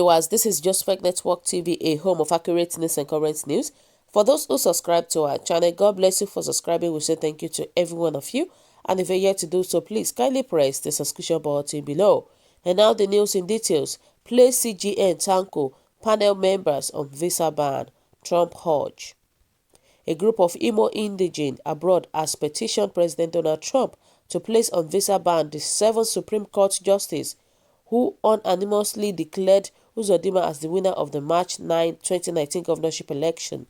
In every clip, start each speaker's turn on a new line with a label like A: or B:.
A: viewers, this is Just Fact Network TV, a home of accurate news and current news. For those who subscribe to our channel, God bless you for subscribing. We say thank you to every one of you. And if you're yet to do so, please kindly press the subscription button below. And now the news in details. Pláç CGN Tanko, panel members on visa ban, Trump urge. A group of Imo indigene abroad has petitioned President Donald Trump to place on visa ban the 7th Supreme Court Justice who unanimously declared Uzodimma as the winner of the March 9, 2019 governorship election.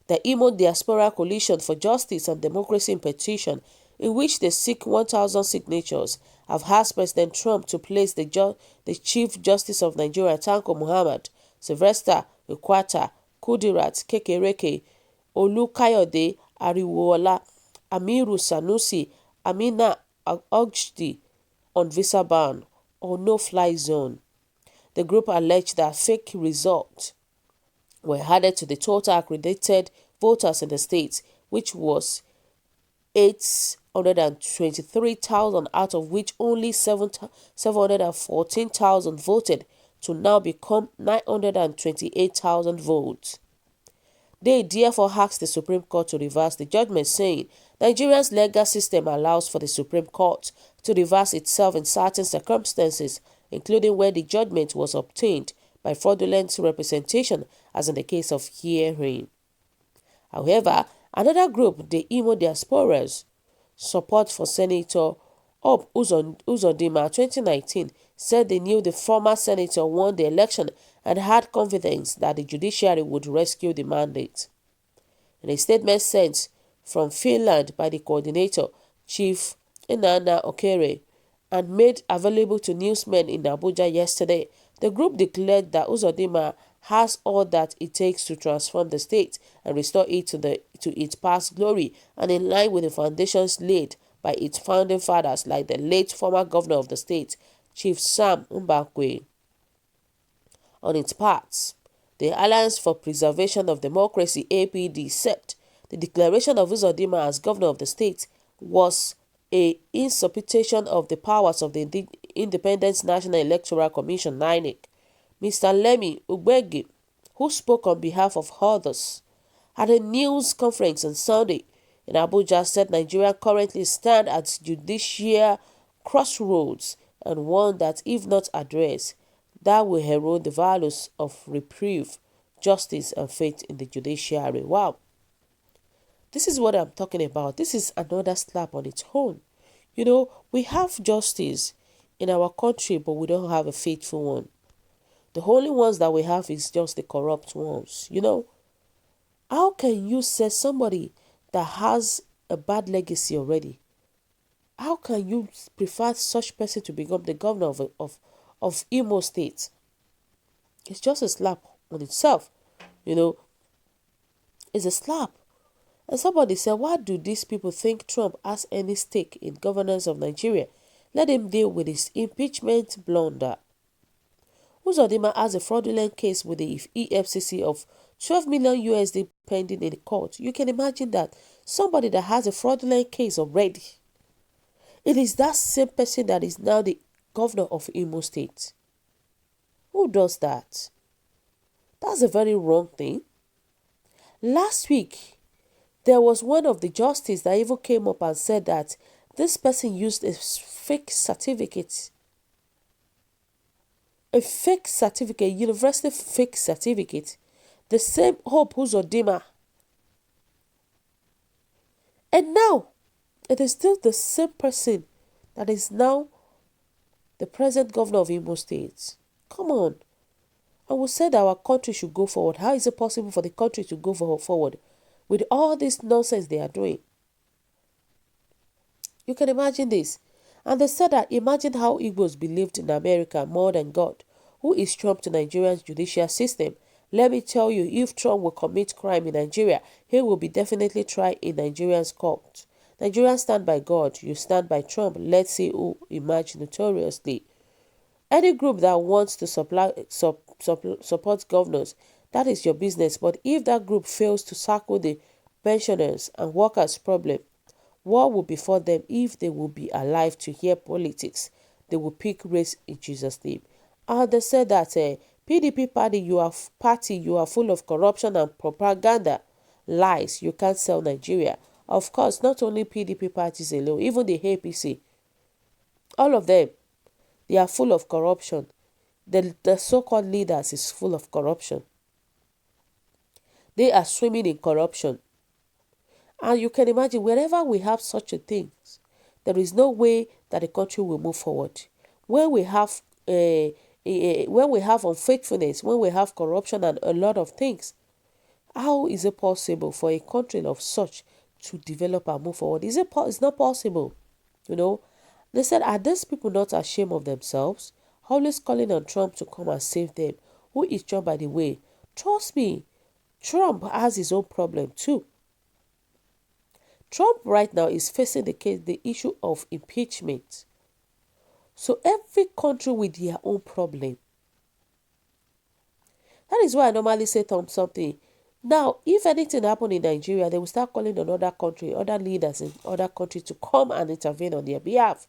A: The Imo Diaspora Coalition for Justice and Democracy in petition, in which they seek 1,000 signatures, have asked President Trump to place the Chief Justice of Nigeria, Tanko Muhammad, Sylvester Ikwata, Kudirat Kekereke, Olukayode Ariwola, Amiru Sanusi, Amina Ogdi on visa ban or no-fly zone. The group alleged that fake results were added to the total accredited voters in the state, which was 823,000, out of which only 714,000 voted, to now become 928,000 votes. They therefore asked the Supreme Court to reverse the judgment, saying Nigeria's legal system allows for the Supreme Court to reverse itself in certain circumstances, including where the judgment was obtained by fraudulent representation, as in the case of hearing. However, another group, the Imo Diaspora's Support for Senator Uzodimma 2019, said they knew the former senator won the election and had confidence that the judiciary would rescue the mandate. In a statement sent from Finland by the coordinator, Chief Inanna Okere, and made available to newsmen in Abuja yesterday, the group declared that Uzodimma has all that it takes to transform the state and restore it to its past glory, and in line with the foundations laid by its founding fathers like the late former governor of the state, Chief Sam Mbakwe. On its part, the Alliance for Preservation of Democracy (APD) said the declaration of Uzodimma as governor of the state was a usurpation of the powers of the Independent National Electoral Commission (INEC). Mr. Lemi Ugbegi, who spoke on behalf of others at a news conference on Sunday in Abuja, said Nigeria currently stands at judicial crossroads and one that, if not addressed, that will erode the values of reprieve, justice, and faith in the judiciary. Wow. This is what I'm talking about. This is another slap on its own. You know, we have justice in our country, but we don't have a faithful one. The only ones that we have is just the corrupt ones. You know, how can you say somebody that has a bad legacy already? How can you prefer such person to become the governor of Imo State? It's just a slap on itself. You know, it's a slap. And somebody said, why do these people think Trump has any stake in governance of Nigeria? Let him deal with his impeachment blunder. Uzodimma has a fraudulent case with the EFCC of 12 million USD pending in court. You can imagine that somebody that has a fraudulent case already, it is that same person that is now the governor of Imo State. Who does that? That's a very wrong thing. Last week, there was one of the justices that even came up and said that this person used a fake certificate, university fake certificate, the same Hope Uzodimma. And now, it is still the same person that is now the present governor of Imo State. Come on. And we said our country should go forward. How is it possible for the country to go forward with all this nonsense they are doing? You can imagine this. And they said that imagine how Igbos believed in America more than God. Who is Trump to Nigeria's judicial system? Let me tell you, if Trump will commit crime in Nigeria, he will be definitely tried in Nigeria's court. Nigerians stand by God, you stand by Trump. Let's see who emerge notoriously. Any group that wants to support governors, that is your business. But if that group fails to tackle the pensioners and workers' problem, what will befall them if they will be alive to hear politics? They will pick race in Jesus' name. And they said that PDP party, you are full of corruption and propaganda. Lies, you can't sell Nigeria. Of course, not only PDP parties alone, even the APC, all of them, they are full of corruption. The so-called leaders is full of corruption. They are swimming in corruption. And you can imagine, wherever we have such a thing, there is no way that the country will move forward. When we have unfaithfulness, when we have corruption and a lot of things, how is it possible for a country of such to develop and move forward? It's not possible. You know, they said, are these people not ashamed of themselves? Always calling on Trump to come and save them. Who is Trump, by the way? Trust me, Trump has his own problem too. Trump right now is facing the issue of impeachment. So every country with their own problem. That is why I normally say something. Now, if anything happened in Nigeria, they will start calling on other country, other leaders in other countries to come and intervene on their behalf.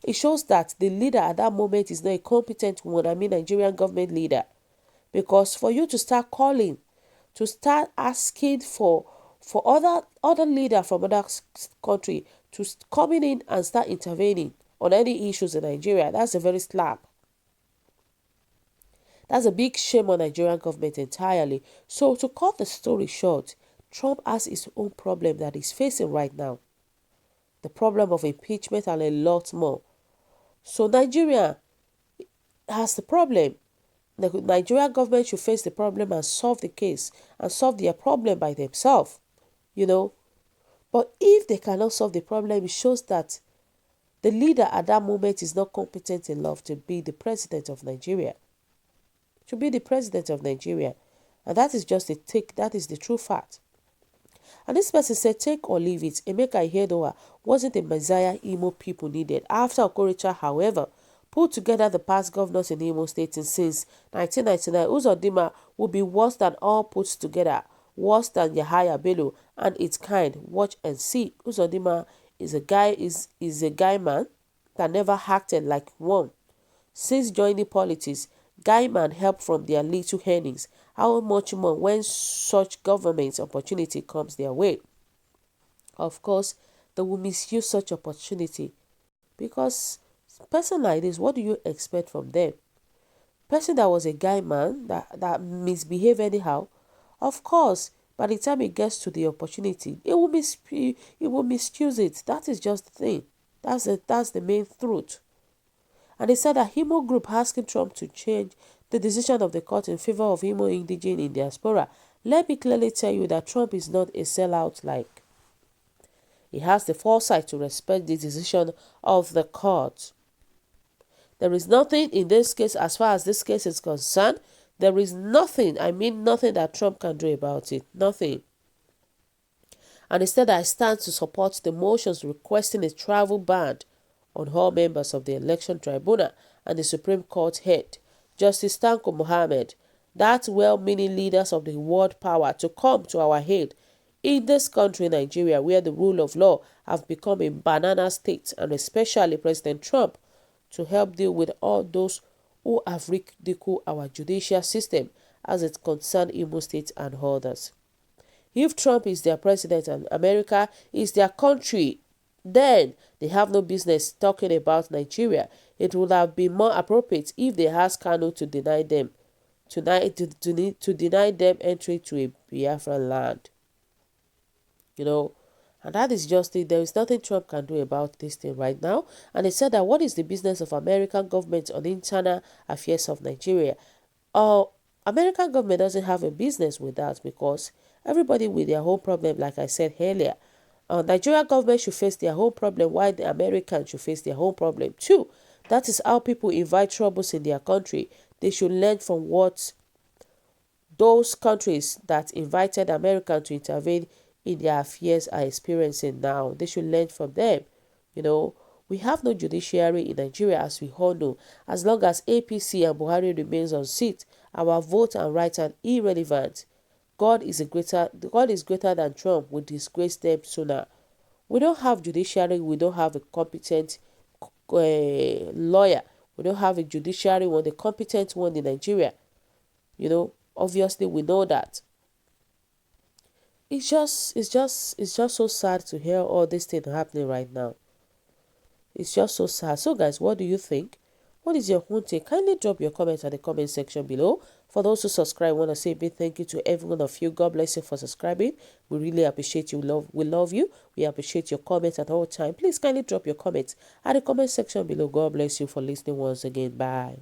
A: It shows that the leader at that moment is not a competent one, I mean Nigerian government leader. Because for you to start calling, to start asking for other leader from other country to coming in and start intervening on any issues in Nigeria, that's a very slap. That's a big shame on Nigerian government entirely. So to cut the story short, Trump has his own problem that he's facing right now. The problem of impeachment and a lot more. So Nigeria has the problem. The Nigerian government should face the problem and solve the case and solve their problem by themselves, you know. But if they cannot solve the problem, it shows that the leader at that moment is not competent enough to be the president of Nigeria. To be the president of Nigeria. And that is just that is the true fact. And this person said, take or leave it. Emeka Ihedioha wasn't a Messiah Imo people needed. After Okorocha, however, put together the past governors in Imo State since 1999, Uzodinma will be worse than all put together, worse than Yahaya Bello and its kind. Watch and see. Uzodinma is a guy man that never acted like one. Since joining politics, guy man help from their little earnings. How much more when such government opportunity comes their way? Of course, they will misuse such opportunity because person like this, what do you expect from them? Person that was a guy man that misbehave anyhow, of course, by the time it gets to the opportunity, it will misuse it. That is just the thing. That's the main truth. And they said that Imo group asking Trump to change the decision of the court in favor of Imo indigene in diaspora. Let me clearly tell you that Trump is not a sellout like. He has the foresight to respect the decision of the court. There is nothing in this case, as far as this case is concerned, there is nothing, I mean nothing that Trump can do about it. Nothing. And instead, I stand to support the motions requesting a travel ban on all members of the election tribunal and the Supreme Court head, Justice Tanko Mohammed, that well-meaning leaders of the world power to come to our aid in this country, Nigeria, where the rule of law have become a banana state, and especially President Trump, to help deal with all those who have ridiculed our judicial system as it concerns Imo State and others. If Trump is their president and America is their country, then they have no business talking about Nigeria. It would have been more appropriate if they asked Kanu to deny them entry to a Biafran land. You know, and that is just it. There is nothing Trump can do about this thing right now. And they said that what is the business of American government on internal affairs of Nigeria? American government doesn't have a business with that because everybody with their own problem, like I said earlier. Nigerian government should face their own problem while the Americans should face their own problem too. That is how people invite troubles in their country. They should learn from what those countries that invited Americans to intervene in their affairs are experiencing now. They should learn from them. You know, we have no judiciary in Nigeria, as we all know. As long as APC and Buhari remains on seat, our vote and rights are irrelevant. God is greater than Trump. We disgrace them sooner. We don't have judiciary. We don't have a competent lawyer. We don't have a judiciary one, the competent one in Nigeria. Obviously we know that. It's just so sad to hear all this thing happening right now. It's just so sad. So guys, what do you think? What is your own take? Kindly drop your comments at the comment section below. For those who subscribe, I want to say a big thank you to every one of you. God bless you for subscribing. We really appreciate you. We love you. We appreciate your comments at all time. Please kindly drop your comments at the comment section below. God bless you for listening once again. Bye.